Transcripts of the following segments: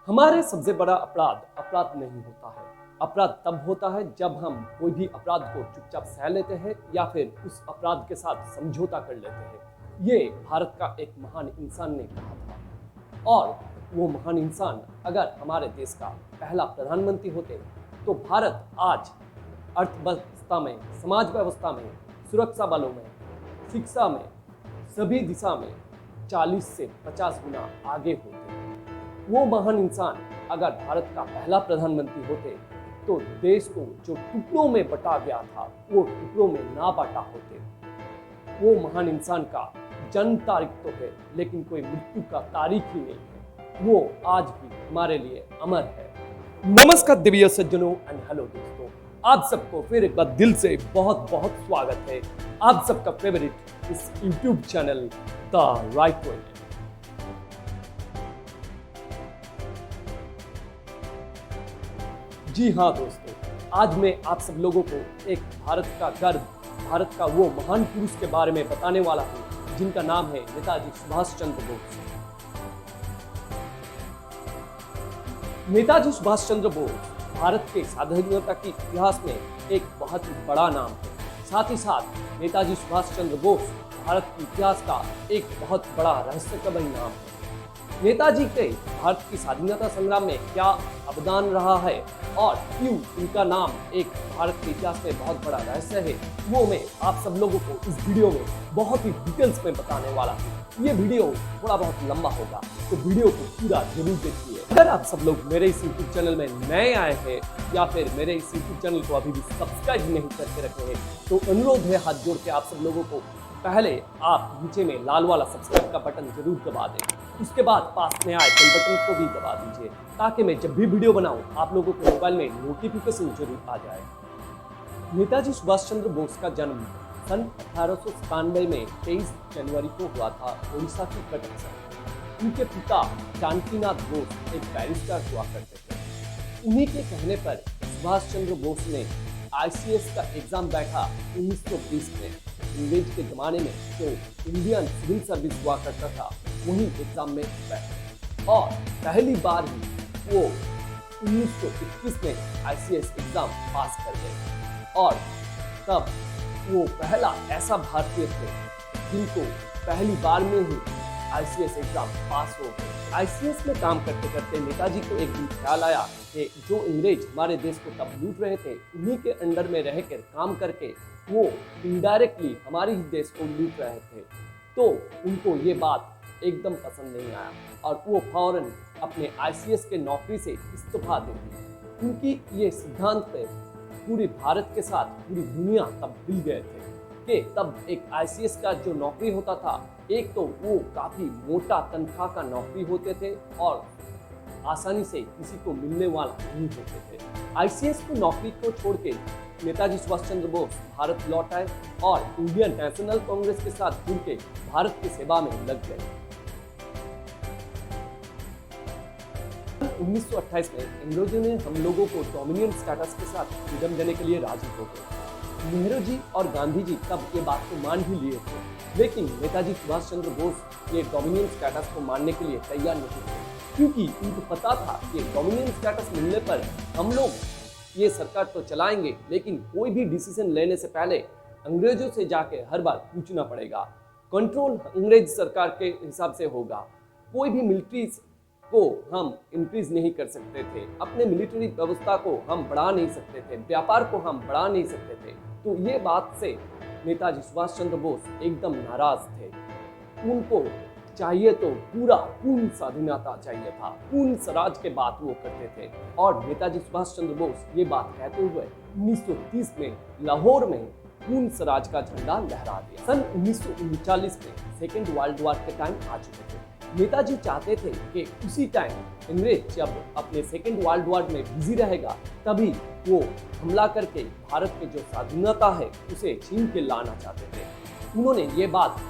हमारे सबसे बड़ा अपराध अपराध नहीं होता है। अपराध तब होता है जब हम कोई भी अपराध को चुपचाप सह लेते हैं या फिर उस अपराध के साथ समझौता कर लेते हैं। ये भारत का एक महान इंसान ने कहा था और वो महान इंसान अगर हमारे देश का पहला प्रधानमंत्री होते तो भारत आज अर्थव्यवस्था में, समाज व्यवस्था में, सुरक्षा बलों में, शिक्षा में, सभी दिशा में 40 से 50 गुना आगे होते। वो महान इंसान अगर भारत का पहला प्रधानमंत्री होते तो देश को जो टुकड़ों में बटा गया था वो टुकड़ों में ना बांटा होते। वो महान इंसान का जन्म तारीख तो है लेकिन कोई मृत्यु का तारीख ही नहीं है। वो आज भी हमारे लिए अमर है। नमस्कार दिव्य सज्जनों एंड हेलो दोस्तों, आप सबको फिर एक बार दिल से बहुत बहुत स्वागत है आप सबका फेवरेट इस YouTube channel the right way. जी हाँ दोस्तों, आज मैं आप सब लोगों को एक भारत का गर्व, भारत का वो महान पुरुष के बारे में बताने वाला हूँ जिनका नाम है नेताजी सुभाष चंद्र बोस। नेताजी सुभाष चंद्र बोस भारत के स्वाधीनता के इतिहास में एक बहुत ही बड़ा नाम है। साथ ही साथ नेताजी सुभाष चंद्र बोस भारत के इतिहास का एक बहुत बड़ा रहस्यमय नाम है। नेताजी के भारत की स्वाधीनता संग्राम में क्या अवदान रहा है और क्यों उनका नाम एक भारत के इतिहास में बहुत बड़ा रहस्य है, वो मैं आप सब लोगों को इस वीडियो में बहुत ही डिटेल्स में बताने वाला हूँ। ये वीडियो थोड़ा बहुत लंबा होगा तो वीडियो को पूरा जरूर देखिए। अगर आप सब लोग मेरे इस यूट्यूब चैनल में नए आए हैं या फिर मेरे इस यूट्यूब चैनल को अभी भी सब्सक्राइब नहीं करके रखे हैं तो अनुरोध है हाथ जोड़ के आप सब लोगों को, पहले आप नीचे में लाल वाला सब्सक्राइब का बटन जरूर दबा दें। उसके बाद पास में आए बेल बटन को भी दबा दीजिए ताकि मैं जब भी वीडियो बनाऊं आप लोगों के मोबाइल में नोटिफिकेशन जरूर आ जाए। नेताजी सुभाष चंद्र बोस का जन्म सन 1897 में 23 जनवरी को हुआ था ओडिशा की कटक से। उनके पिता जानकीनाथ बोस एक बैरिस्टर हुआ करते थे। उन्हीं के कहने पर सुभाष चंद्र बोस ने ICS का एग्जाम बैठा 1920 में। अंग्रेज के जमाने में जो इंडियन सिविल सर्विस हुआ करता था वही एग्जाम में बैठे और पहली बार ही वो 1921 में ICS एग्जाम पास कर गए और तब वो पहला ऐसा भारतीय थे जिनको पहली बार में ही ICS एग्जाम पास हो गए। ICS में काम करते करते नेताजी को एक दिन ख्याल आया कि जो अंग्रेज हमारे देश को तब लूट रहे थे उन्हीं के अंडर में रहकर काम करके वो इनडायरेक्टली हमारे ही देश को लूट रहे थे। तो उनको ये बात एकदम पसंद नहीं आया और वो फौरन अपने ICS के नौकरी से इस्तीफा दे दी। उनकी ये सिद्धांत पे पूरे भारत के साथ पूरी दुनिया तब हिल गए थे कि तब एक ICS का जो नौकरी होता था, एक तो वो काफ़ी मोटा तनख्वाह का नौकरी होते थे और आसानी से किसी को मिलने वाला नहीं होते थे। ICS की नौकरी को छोड़ के नेताजी सुभाष चंद्र बोस भारत लौट आए और इंडियन नेशनल कांग्रेस के साथ जुड़ के भारत की सेवा में लग गए। 1928 में अंग्रेजों ने हम लोगों को डोमिनियन स्टेटस के साथ फ्रीडम देने के लिए राजी हो गए। नेहरू जी और गांधी जी तब ये बात को मान भी लिए थे, लेकिन नेताजी सुभाष चंद्र बोस ये डोमिनियन स्टेटस को मानने के लिए तैयार नहीं थे क्योंकि उनको पता था कि डोमिनियन स्टेटस मिलने पर हम लोग ये सरकार तो चलाएंगे लेकिन कोई भी डिसीजन लेने से पहले अंग्रेजों से जाके हर बार पूछना पड़ेगा। कंट्रोल अंग्रेज सरकार के हिसाब से होगा। कोई भी मिलिट्री को हम इंक्रीज नहीं कर सकते थे, अपने मिलिट्री व्यवस्था को हम बढ़ा नहीं सकते थे, व्यापार को हम बढ़ा नहीं सकते थे। तो ये बात से नेताजी सुभाष चंद्र बोस एकदम नाराज थे। उनको चाहिए तो पूर्ण स्वाधीनता चाहिए था, पूर्ण स्वराज के बात वो करते थे और नेताजी सुभाष चंद्र बोस ये बात कहते हुए 1930 में लाहौर में पूर्ण स्वराज का झंडा लहरा दिया। सन 1939 में सेकेंड वर्ल्ड वॉर के टाइम आ चुके थे। नेताजी चाहते थे कि उसी टाइम अंग्रेज जब अपने सेकेंड वर्ल्ड वॉर में बिजी रहेगा तभी वो हमला करके भारत के जो स्वाधीनता है उसे छीन के लाना चाहते थे। उन्होंने ये बात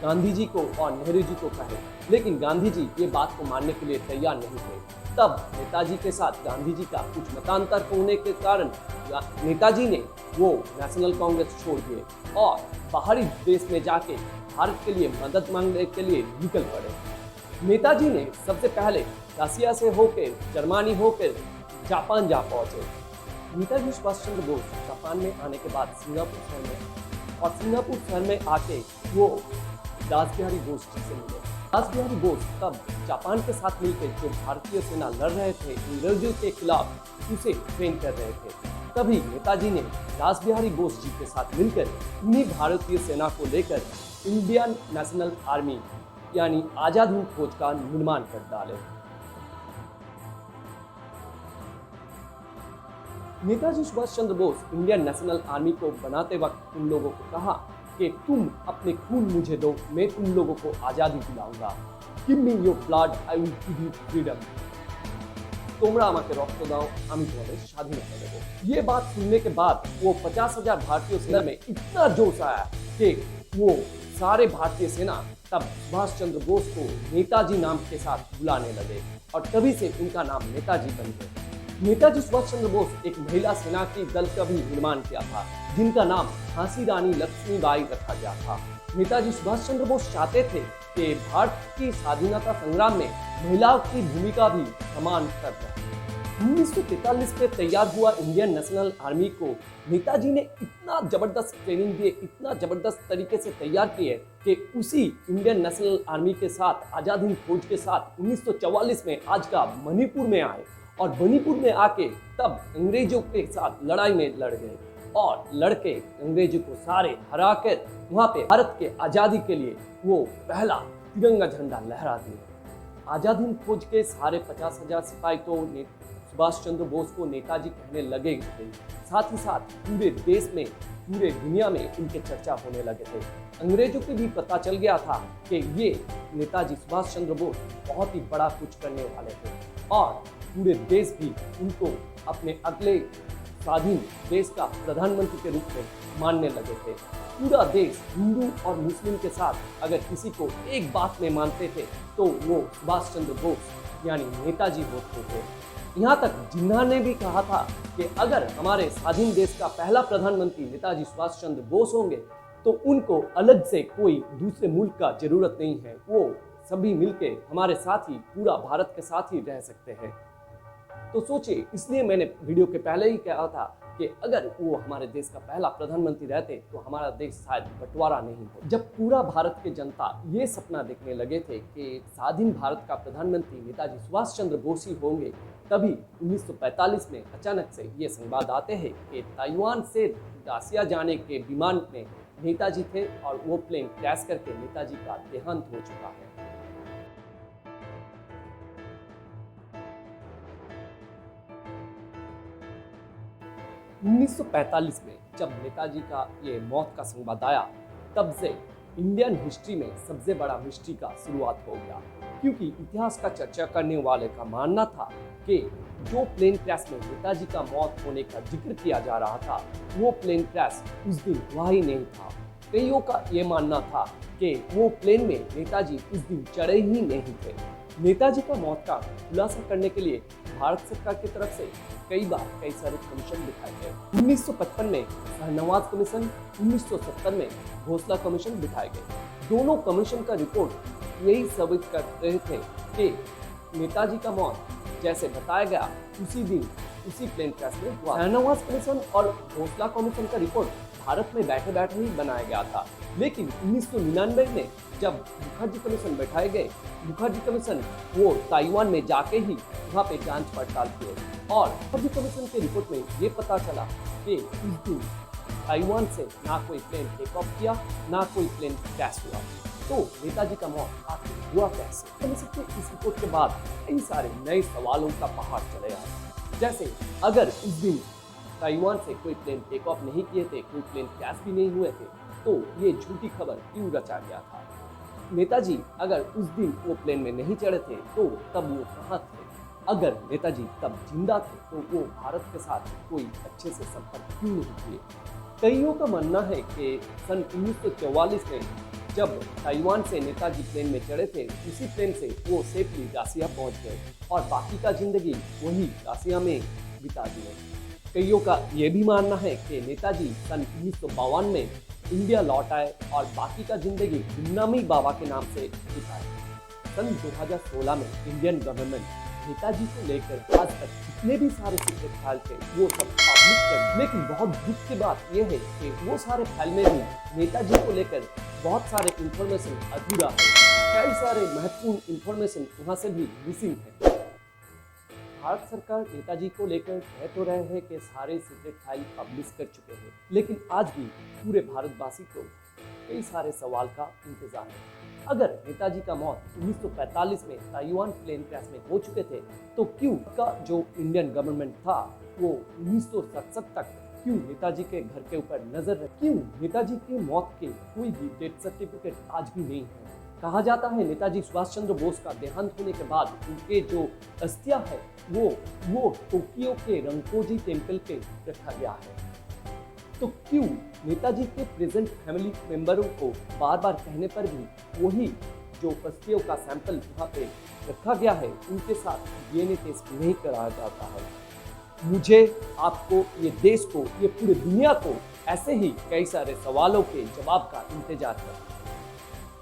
गांधी जी को और नेहरू जी को कहे, लेकिन गांधी जी ये बात को मानने के लिए तैयार नहीं थे। तब नेताजी के साथ गांधी जी का कुछ मतांतर होने के कारण नेताजी ने वो नेशनल कांग्रेस छोड़ दिए और बाहरी देश में जाके भारत के लिए मदद मांगने के लिए निकल पड़े। नेताजी ने सबसे पहले रसिया से होकर जर्मनी होकर जापान जा पहुंचे। नेताजी सुभाष चंद्र बोस जापान में आने के बाद सिंगापुर शहर में और सिंगापुर शहर में आके वो रासबिहारी बोस जी से मिले। रासबिहारी बोस तब जापान के साथ मिलकर जो भारतीय सेना लड़ रहे थे अंग्रेजों के खिलाफ उसे ट्रेन कर रहे थे। तभी नेताजी ने रासबिहारी बोस जी के साथ मिलकर उन्हीं भारतीय सेना को लेकर इंडियन नेशनल आर्मी यानी आजाद हिंद फौज का निर्माण कर डाले। Netaji Subhash Chandra Bose Indian national army को बनाते वक्त उन लोगों को कहा कि तुम अपने खून मुझे दो, मैं तुम लोगों को आजादी दिलाऊंगा। Give me your blood, I will give you freedom. তোমরা আমাকে রক্ত দাও, আমি তোমাদের স্বাধীনতা দেবো। ये बात सुनने के बाद वो 50,000 भारतीय सेना में इतना जोश आया कि वो सारे भारतीय सेना तब सुभाष चंद्र बोस को नेताजी नाम के साथ बुलाने लगे और तभी से उनका नाम नेताजी बन गए। नेताजी सुभाष चंद्र बोस एक महिला सेना के दल का भी निर्माण किया था जिनका नाम झांसी रानी लक्ष्मीबाई रखा गया था। नेताजी सुभाष चंद्र बोस चाहते थे कि भारत की स्वाधीनता संग्राम में महिलाओं की भूमिका भी समान स्तर पर। 1943 में तैयार हुआ इंडियन नेशनल आर्मी को नेताजी ने इतना जबरदस्त ट्रेनिंग दिए, इतना जबरदस्त तरीके से तैयार किए कि उसी इंडियन नेशनल आर्मी के साथ आजाद हिंद फौज के साथ 1944 में आज का मणिपुर में आए और मणिपुर में आके तब अंग्रेजों के साथ लड़ाई में लड़ गए और लड़के अंग्रेजों को सारे हरा कर वहाँ पे भारत के आज़ादी के लिए वो पहला तिरंगा झंडा लहरा दिए। आजाद हिंद फौज के सारे 50,000 सिपाही तो सुभाष चंद्र बोस को नेताजी कहने लगे थे। साथ ही साथ पूरे देश में, पूरे दुनिया में इनके चर्चा होने लगे थे। अंग्रेजों को भी पता चल गया था कि ये नेताजी सुभाष चंद्र बोस बहुत ही बड़ा कुछ करने वाले थे और पूरे देश भी उनको अपने अगले स्वाधीन देश का प्रधानमंत्री के रूप में मानने लगे थे। पूरा देश हिंदू और मुस्लिम के साथ अगर किसी को एक बात में मानते थे तो वो सुभाष चंद्र बोस यानी नेताजी होते थे। यहाँ तक जिन्ना ने भी कहा था कि अगर हमारे स्वाधीन देश का पहला प्रधानमंत्री नेताजी सुभाष चंद्र बोस होंगे तो उनको अलग से कोई दूसरे मुल्क का जरूरत नहीं है, वो सभी मिलके हमारे साथ ही पूरा भारत के साथ ही रह सकते हैं। तो सोचिए, इसलिए मैंने वीडियो के पहले ही कहा था कि अगर वो हमारे देश का पहला प्रधानमंत्री रहते तो हमारा देश शायद बंटवारा नहीं हो। जब पूरा भारत के जनता ये सपना देखने लगे थे कि स्वाधीन भारत का प्रधानमंत्री नेताजी सुभाष चंद्र बोस ही होंगे, तभी 1945 में अचानक से ये संवाद आते हैं कि ताइवान से रसिया जाने के विमान में नेताजी थे और वो प्लेन क्रैश करके नेताजी का देहांत हो चुका है। उन्नीस में जब नेताजी का ये मौत का संवाद आया, तब से इंडियन हिस्ट्री में सबसे बड़ा मिस्ट्री का शुरुआत हो गया, क्योंकि इतिहास का चर्चा करने वाले का मानना था कि जो प्लेन क्रैश में नेताजी का मौत होने का जिक्र किया जा रहा था वो प्लेन क्रैश उस दिन हुआ ही नहीं था। कईयों का ये मानना था कि वो प्लेन में नेताजी उस दिन चढ़े ही नहीं थे। नेताजी का मौत का खुलासा करने के लिए भारत सरकार की तरफ से कई सारे कमीशन बिठाए गए। 1955 में शाहनवाज कमीशन, 1970 में घोसला कमीशन बिठाए गए। दोनों कमीशन का रिपोर्ट यही साबित कर रहे थे कि नेताजी का मौत जैसे बताया गया उसी दिन उसी प्लेन क्रैश में हुआ। शाहनवाज कमीशन और घोसला कमीशन का रिपोर्ट भारत में बैठे बैठे ही बनाया गया था, लेकिन 1999 में जब मुखर्जी कमीशन बैठाए गए, मुखर्जी कमीशन वो ताइवान में जाके ही वहाँ पे जांच पड़ताल किए और मुखर्जी कमीशन के रिपोर्ट में ये पता चला कि इस दिन ताइवान से ना कोई प्लेन टेक ऑफ किया, ना कोई प्लेन क्रैश हुआ। तो नेताजी का मौत आखिर हुआ कैसे? कमीशन के इस रिपोर्ट के बाद कई सारे नए सवालों का पहाड़ चले आए। जैसे अगर उस दिन ताइवान से कोई प्लेन टेक ऑफ नहीं किए थे, कोई प्लेन क्रैश भी नहीं हुए थे, तो ये झूठी खबर क्यों रचा गया था? नेताजी अगर उस दिन वो प्लेन में नहीं चढ़े थे तो तब वो कहाँ थे? अगर नेताजी तब जिंदा थे तो वो भारत के साथ कोई अच्छे से संपर्क क्यों नहीं किए? कईयों का मानना है कि सन 1944 में जब ताइवान से नेताजी प्लेन में चढ़े थे, उसी प्लेन से वो सेफली रसिया पहुंच गए और बाकी का जिंदगी वही रसिया में बिता दिए। कईयों का ये भी मानना है कि नेताजी सन 1952 में इंडिया लौट आए और बाकी का जिंदगी गुमनामी बाबा के नाम से बिताए। सन 2016 में इंडियन गवर्नमेंट नेताजी को लेकर आज तक जितने भी सारे सीक्रेट फाइल थे वो सब पब्लिक कर, लेकिन बहुत दुख की बात यह है कि वो सारे फाइल में भी नेताजी को लेकर बहुत सारे इंफॉर्मेशन अधूरा है। कई सारे महत्वपूर्ण इंफॉर्मेशन वहाँ से भी मिसिंग है। भारत सरकार नेताजी को लेकर कह तो रहे हैं कि सारे सीक्रेट फाइल पब्लिश कर चुके हैं, लेकिन आज भी पूरे भारतवासी को कई सारे सवाल का इंतजार है। अगर नेताजी का मौत 1945 में ताइवान प्लेन क्रैश में हो चुके थे, तो क्यों का जो इंडियन गवर्नमेंट था वो 1967 तक क्यों नेताजी के घर के ऊपर नजर रख, क्यों नेताजी की मौत के कोई भी डेथ सर्टिफिकेट आज भी नहीं है। कहा जाता है नेताजी सुभाष चंद्र बोस का देहांत होने के बाद उनके जो अस्थियां है वो टोक्यो के रंकोजी टेम्पल पे रखा गया है। तो क्यों नेताजी के प्रेजेंट फैमिली मेंबरों को बार बार कहने पर भी वही जो अस्थियों का सैंपल वहाँ पे रखा गया है उनके साथ डीएनए टेस्ट नहीं कराया जाता है। मुझे, आपको, ये देश को, ये पूरी दुनिया को ऐसे ही कई सारे सवालों के जवाब का इंतजार है।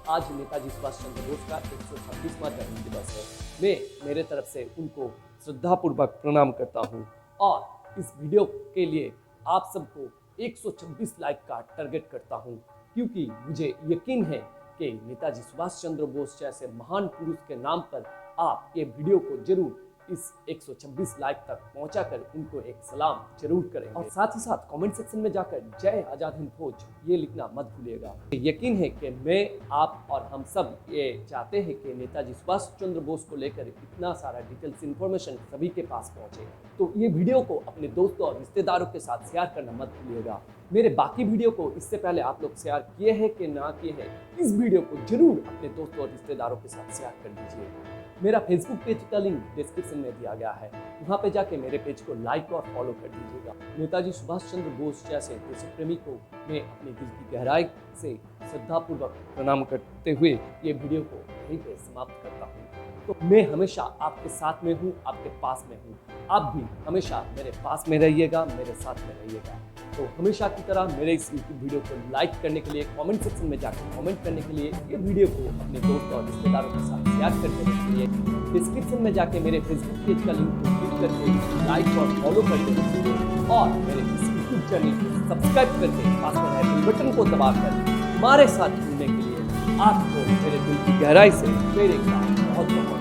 आज नेताजी सुभाष चंद्र बोस का 126वां जन्म दिवस है। मैं मेरे तरफ से उनको श्रद्धापूर्वक प्रणाम करता हूँ और इस वीडियो के लिए आप सबको 126 लाइक का टारगेट करता हूं, क्योंकि मुझे यकीन है कि नेताजी सुभाष चंद्र बोस जैसे महान पुरुष के नाम पर आप ये वीडियो को जरूर इस 126 लाइक तक पहुंचाकर उनको एक सलाम जरूर करेंगे। और साथ ही साथ कमेंट सेक्शन में जाकर जय आजाद हिंद फौज ये लिखना मत भूलिएगा। यकीन है कि मैं, आप और हम सब ये चाहते हैं कि नेताजी सुभाष चंद्र बोस को लेकर इतना सारा डिटेल्स इंफॉर्मेशन सभी के पास पहुंचे। तो ये वीडियो को अपने दोस्तों और रिश्तेदारों के साथ शेयर करना मत भूलिएगा। मेरे बाकी वीडियो को इससे पहले आप लोग शेयर किए हैं कि ना किए हैं, इस वीडियो को जरूर अपने दोस्तों और रिश्तेदारों के साथ शेयर कर दीजिए। मेरा फेसबुक पेज का लिंक डिस्क्रिप्शन में दिया गया है, वहाँ पे जाके मेरे पेज को लाइक और फॉलो कर दीजिएगा। नेताजी सुभाष चंद्र बोस जैसे देशप्रेमी को मैं अपने दिल की गहराई से श्रद्धापूर्वक प्रणाम करते हुए ये वीडियो को यहीं पे समाप्त करता हूँ। तो मैं हमेशा आपके साथ में हूँ, आपके पास में हूँ। आप भी हमेशा मेरे पास में रहिएगा, मेरे साथ में रहिएगा। तो हमेशा की तरह मेरे इस यूट्यूब वीडियो को लाइक करने के लिए, कमेंट सेक्शन में जाकर कमेंट करने के लिए, ये वीडियो को अपने दोस्तों और रिश्तेदारों के साथ शेयर करने के लिए डिस्क्रिप्शन में जाके मेरे फेसबुक पेज का लिंक को क्लिक करके लाइक और फॉलो कर दीजिए और मेरे इस यूट्यूब चैनल को सब्सक्राइब करके पास में रहे बेल बटन को दबाकर हमारे साथ जुड़ने के लिए आपको मेरे दिल की गहराई से मेरे साथ बहुत बहुत